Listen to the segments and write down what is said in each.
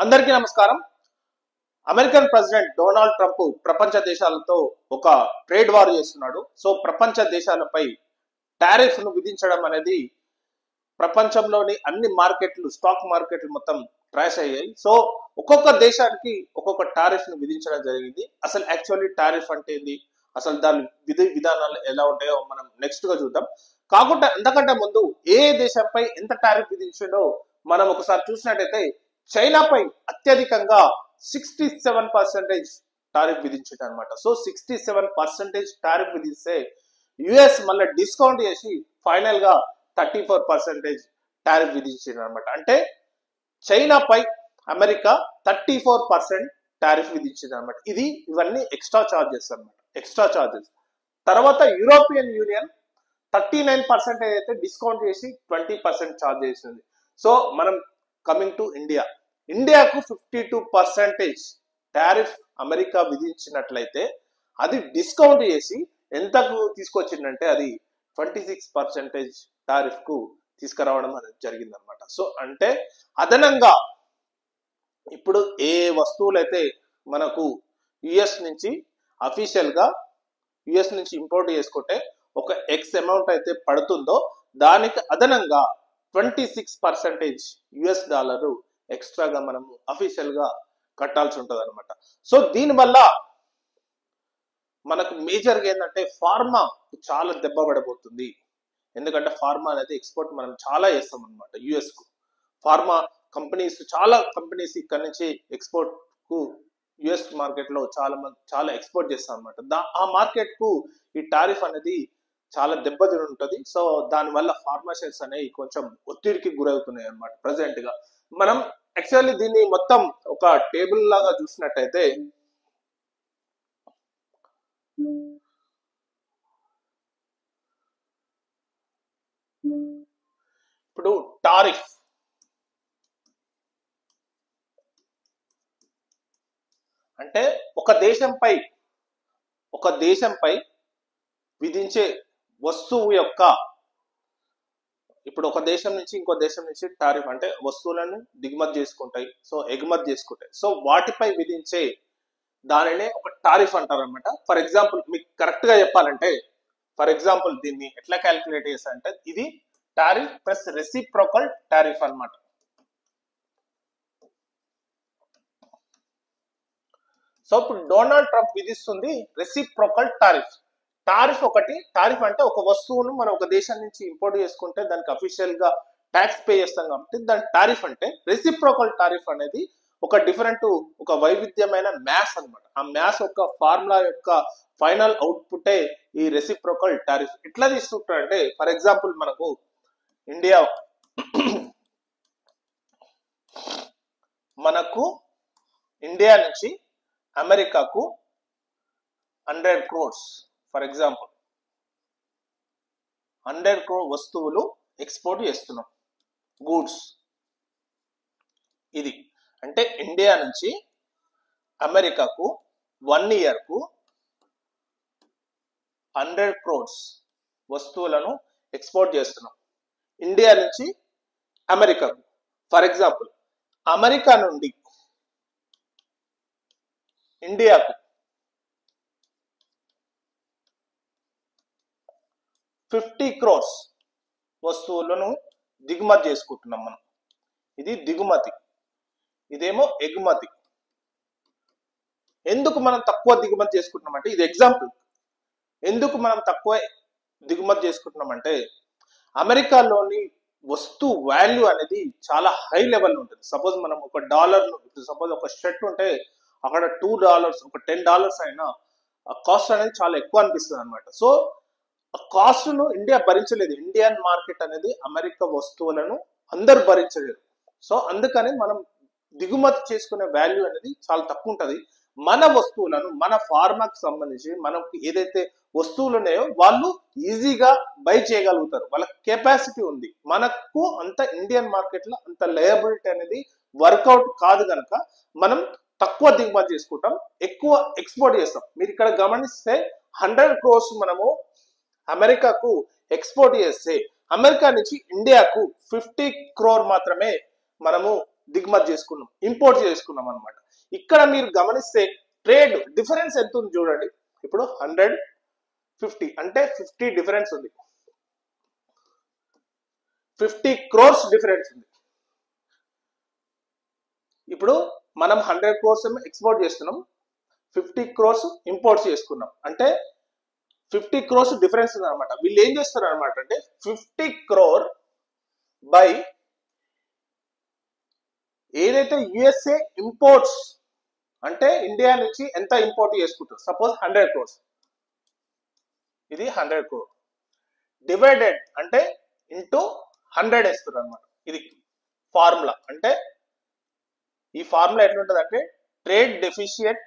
అందరికీ నమస్కారం. American president Donald Trump ప్రపంచ దేశాలతో ఒక ట్రేడ్ వార్ చేస్తున్నాడు. సో ప్రపంచ దేశాలపై టారిఫ్ ను విధించడం అనేది ప్రపంచంలోని అన్ని మార్కెట్లు, స్టాక్ మార్కెట్లు మొత్తం క్రాష్ అయ్యాయి. సో ఒక్కొక్క దేశానికి ఒక్కొక్క టారిఫ్ ను విధించడం జరిగింది. అసలు యాక్చువల్లీ టారిఫ్ అంటే ఏంది, అసలు దాని విధానాలు ఎలా ఉంటాయో మనం నెక్స్ట్ గా చూద్దాం. కాకుండా అంతకంటే ముందు ఏ దేశంపై ఎంత టారిఫ్ విధించిండో మనం ఒకసారి చూసినట్టయితే చైనాపై అత్యధికంగా 67% టారిఫ్ విధించాడు అనమాట. సో 67% టారిఫ్ విధిస్తే యుఎస్ మళ్ళీ డిస్కౌంట్ చేసి ఫైనల్ గా 34% టారిఫ్ విధించాడు అనమాట. అంటే చైనాపై అమెరికా 34% టారిఫ్ విధించింది అనమాట. ఇవన్నీ ఎక్స్ట్రా చార్జెస్ అనమాట, ఎక్స్ట్రా చార్జెస్. తర్వాత యూరోపియన్ యూనియన్ 39% అయితే డిస్కౌంట్ చేసి 20% చార్జ్ చేసింది. సో మనం కమింగ్ టు ఇండియాకు 52% టారిఫ్ అమెరికా విధించినట్లయితే అది డిస్కౌంట్ చేసి ఎంతకు తీసుకొచ్చిందంటే అది 26% టారిఫ్ కు తీసుకురావడం అనేది జరిగిందనమాట. సో అంటే అదనంగా ఇప్పుడు ఏ వస్తువులైతే మనకు యుఎస్ నుంచి అఫీషియల్ గా యుఎస్ నుంచి ఇంపోర్ట్ చేసుకుంటే ఒక ఎక్స్ అమౌంట్ అయితే పడుతుందో దానికి అదనంగా 26% యుఎస్ డాలరు ఎక్స్ట్రాగా మనము అఫీషియల్ గా కట్టాల్సి ఉంటుంది అనమాట. సో దీనివల్ల మనకు మేజర్ గా ఏంటంటే ఫార్మా చాలా దెబ్బ పడబోతుంది. ఎందుకంటే ఫార్మా అనేది ఎక్స్పోర్ట్ మనం చాలా చేస్తాం అనమాట యుఎస్ కు. ఫార్మా కంపెనీస్, చాలా కంపెనీస్ ఇక్కడ నుంచి ఎక్స్పోర్ట్ కు యుఎస్ మార్కెట్ లో చాలా ఎక్స్పోర్ట్ చేస్తాం అనమాట. ఆ మార్కెట్ కు ఈ టారిఫ్ అనేది చాలా దెబ్బతిని ఉంటుంది. సో దానివల్ల ఫార్మా షేర్స్ అనేవి కొంచెం ఒత్తిడికి గురవుతున్నాయి అనమాట ప్రెసెంట్ గా. మనం యాక్చువల్లీ దీన్ని మొత్తం ఒక టేబుల్ లాగా చూసినట్టయితే ఇప్పుడు టారిఫ్ అంటే ఒక దేశంపై విధించే వస్తువు యొక్క, ఇప్పుడు ఒక దేశం నుంచి ఇంకో దేశం నుంచి టారిఫ్ అంటే వస్తువులను దిగుమతి చేసుకుంటాయి, సో ఎగుమతి చేసుకుంటాయి. సో వాటిపై విధించే దానినే ఒక టారిఫ్ అంటారు అనమాట. ఫర్ ఎగ్జాంపుల్ మీకు కరెక్ట్ గా చెప్పాలంటే, ఫర్ ఎగ్జాంపుల్ దీన్ని ఎట్లా క్యాలిక్యులేట్ చేస్తారంటే ఇది టారిఫ్ ప్లస్ రెసిప్రోకల్ టారిఫ్ అన్నమాట. సో ఇప్పుడు డొనాల్డ్ ట్రంప్ విధిస్తుంది రెసిప్రోకల్ టారిఫ్. టారిఫ్ అంటే ఒక వస్తువును మనం ఒక దేశం నుంచి ఇంపోర్ట్ చేసుకుంటే దానికి అఫీషియల్ గా ట్యాక్స్ పే చేస్తాం కాబట్టి దాని టారిఫ్ అంటే. రెసిప్రోకల్ టారిఫ్ అనేది ఒక వైవిధ్యమైన మ్యాథ్స్ అనమాట. ఆ మ్యాథ్స్ యొక్క ఫార్ములా యొక్క ఫైనల్ అవుట్పుటే ఈ రెసిప్రోకల్ టారిఫ్. ఎట్లా తీసుకుంటారంటే ఫర్ ఎగ్జాంపుల్ మనకు ఇండియా నుంచి అమెరికాకు 100 crores, ఫర్ ఎగ్జాంపుల్ 100 crore వస్తువులు ఎక్స్పోర్ట్ చేస్తున్నాం, గూడ్స్. ఇది అంటే ఇండియా నుంచి అమెరికాకు 1 year కు 100 crores వస్తువులను ఎక్స్పోర్ట్ చేస్తున్నాం ఇండియా నుంచి అమెరికాకు. ఫర్ ఎగ్జాంపుల్ అమెరికా నుండి ఇండియాకు 50 crores వస్తువులను దిగుమతి చేసుకుంటున్నాం మనం. ఇది దిగుమతి, ఇదేమో ఎగుమతి. ఎందుకు మనం తక్కువ దిగుమతి చేసుకుంటున్నాం అంటే, ఇది ఎగ్జాంపుల్. ఎందుకు మనం తక్కువ దిగుమతి చేసుకుంటున్నామంటే అమెరికాలోని వస్తు వాల్యూ అనేది చాలా హై లెవెల్ ఉంటుంది. సపోజ్ మనం ఒక డాలర్ను, సపోజ్ ఒక షర్ట్ ఉంటే అక్కడ $2, ఒక $10 అయినా ఆ కాస్ట్ అనేది చాలా ఎక్కువ అనిపిస్తుంది అనమాట. సో ఆ కాస్ట్ ను ఇండియా భరించలేదు. ఇండియన్ మార్కెట్ అనేది అమెరికా వస్తువులను అందరు భరించలేరు. సో అందుకని మనం దిగుమతి చేసుకునే వాల్యూ అనేది చాలా తక్కువ ఉంటుంది. మన వస్తువులను, మన ఫార్మాకి సంబంధించి మనకు ఏదైతే వస్తువులు ఉన్నాయో వాళ్ళు ఈజీగా బై చేయగలుగుతారు, వాళ్ళ కెపాసిటీ ఉంది. మనకు అంత ఇండియన్ మార్కెట్ లో అంత లయబిలిటీ అనేది వర్కౌట్ కాదు కనుక మనం తక్కువ దిగుమతి చేసుకుంటాం, ఎక్కువ ఎక్స్పోర్ట్ చేస్తాం. మీరు ఇక్కడ గమనిస్తే 100 crores మనము అమెరికాకు ఎక్స్పోర్ట్ చేస్తే అమెరికా నుంచి ఇండియాకు 50 crore మాత్రమే మనము దిగుమతి చేసుకున్నాం, ఇంపోర్ట్ చేసుకున్నాం అనమాట. ఇక్కడ మీరు గమనిస్తే ట్రేడ్ డిఫరెన్స్ ఎంత ఉంది చూడండి. ఇప్పుడు 150 అంటే 50 డిఫరెన్స్ ఉంది, 50 crores డిఫరెన్స్ ఉంది. ఇప్పుడు మనం 100 crores ఎక్స్పోర్ట్ చేస్తున్నాం, 50 crores ఇంపోర్ట్స్ చేసుకున్నాం, అంటే 50 crores డిఫరెన్స్ ఉంది అనమాట. వీళ్ళు ఏం చేస్తారు అనమాట అంటే 50 crore బై ఏదైతే యుఎస్ఏ ఇంపోర్ట్స్, అంటే ఇండియా నుంచి ఎంత ఇంపోర్ట్ చేసుకుంటారు, సపోజ్ 100 crores, ఇది 100 crore డివైడెడ్ అంటే ఇంటూ 100 వేస్తారు అనమాట. ఇది ఫార్ములా. అంటే ఈ ఫార్ములా ఎట్లుంటది అంటే trade deficit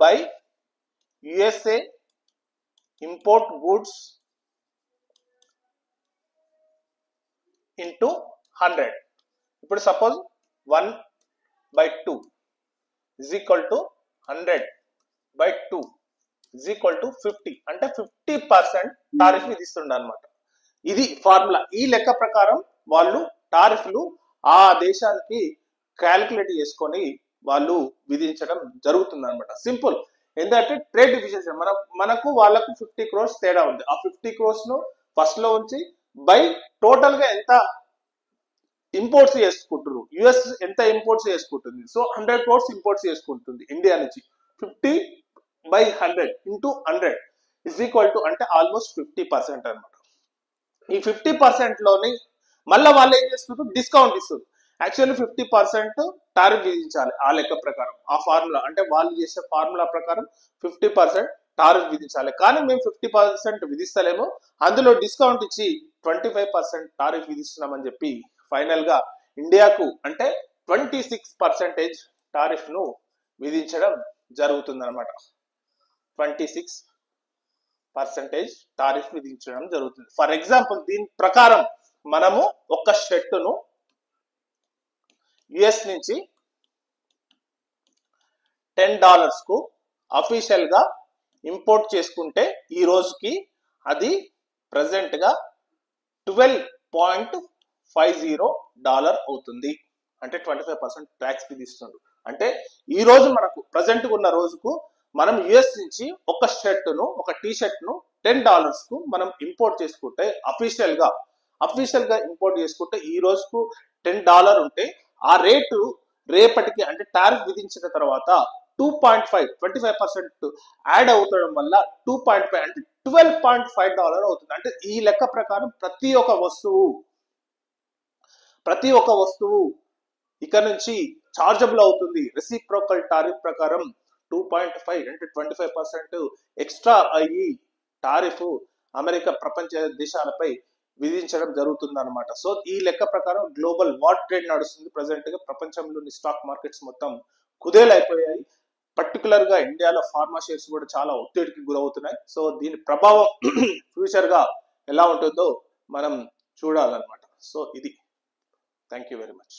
by USA import goods into 100. ఇప్పుడు suppose 1/2 is equal to 100/2 is equal to 50, అంటే 50% టారిఫ్ విధిస్తుండ అనమాట. ఇది ఫార్ములా. ఈ లెక్క ప్రకారం వాళ్ళు టారిఫ్లు ఆ దేశానికి క్యాలిక్యులేట్ చేసుకొని వాళ్ళు విధించడం జరుగుతుంది అనమాట. సింపుల్. ఎందుకంటే ట్రేడ్ డిఫిషియన్సీ మనకు వాళ్ళకు 50 crores తేడా ఉంది. ఆ 50 crores ను ఫస్ట్ లో ఉంచి బై టోటల్ గా ఎంత ఇంపోర్ట్స్ చేసుకుంటారు, యుఎస్ ఎంత ఇంపోర్ట్స్ చేసుకుంటుంది, సో 100 crores ఇంపోర్ట్స్ చేసుకుంటుంది ఇండియా నుంచి. 50/100 ఇంటూ 100 ఇస్ ఈక్వల్ టు అంటే ఆల్మోస్ట్ 50% అనమాట. ఈ 50% లోని మళ్ళీ వాళ్ళు ఏం చేస్తున్నారు, డిస్కౌంట్ ఇస్తారు. యాక్చువల్లీ 50% టారిఫ్ విధించాలి ఆ లెక్క ప్రకారం, ఆ ఫార్ములా అంటే వాళ్ళు చేసే ఫార్ములా ప్రకారం 50% టారిఫ్ విధించాలి. కానీ మేము 50% విధిస్తలేము, అందులో డిస్కౌంట్ ఇచ్చి 25% టారిఫ్ విధిస్తున్నామని చెప్పి ఫైనల్ గా ఇండియాకు అంటే 26% టారిఫ్ ను విధించడం జరుగుతుంది అనమాట. 26% టారిఫ్ విధించడం జరుగుతుంది. ఫర్ ఎగ్జాంపుల్ దీని ప్రకారం మనము ఒక షర్టును యుఎస్ నుంచి $10 కు అఫీషియల్ గా ఇంపోర్ట్ చేసుకుంటే ఈ రోజుకి అది ప్రెసెంట్ గా $12.50 అవుతుంది. అంటే 25% ట్యాక్స్ విధిస్తుంది. అంటే ఈ రోజు మనకు ప్రెసెంట్ ఉన్న రోజుకు మనం యుఎస్ నుంచి ఒక షర్టును, ఒక టీ షర్ట్ ను $10 కు మనం ఇంపోర్ట్ చేసుకుంటే అఫీషియల్ గా ఇంపోర్ట్ చేసుకుంటే ఈ రోజుకు $10 ఉంటే ఆ రేటు రేపటికి అంటే టారిఫ్ విధించిన తర్వాత 25% యాడ్ అవుతడం వల్ల 2.5 అంటే $12.5 అవుతుంది. అంటే ఈ లెక్క ప్రకారం ప్రతి ఒక్క వస్తువు ఇక నుంచి చార్జబుల్ అవుతుంది. రెసిప్రోకల్ టారిఫ్ ప్రకారం 2.5 అంటే 25% ఎక్స్ట్రా అయ్యి టారిఫ్ అమెరికా ప్రపంచ దేశాలపై విధించడం జరుగుతుంది అనమాట. సో ఈ లెక్క ప్రకారం గ్లోబల్ వార్ ట్రేడ్ నడుస్తుంది. ప్రెసెంట్ గా ప్రపంచంలోని స్టాక్ మార్కెట్స్ మొత్తం కుదేలైపోయాయి. పర్టికులర్ గా ఇండియాలో ఫార్మా షేర్స్ కూడా చాలా ఒత్తిడికి గురవుతున్నాయి. సో దీని ప్రభావం ఫ్యూచర్ గా ఎలా ఉంటుందో మనం చూడాలన్నమాట. సో ఇది. Thank you very much.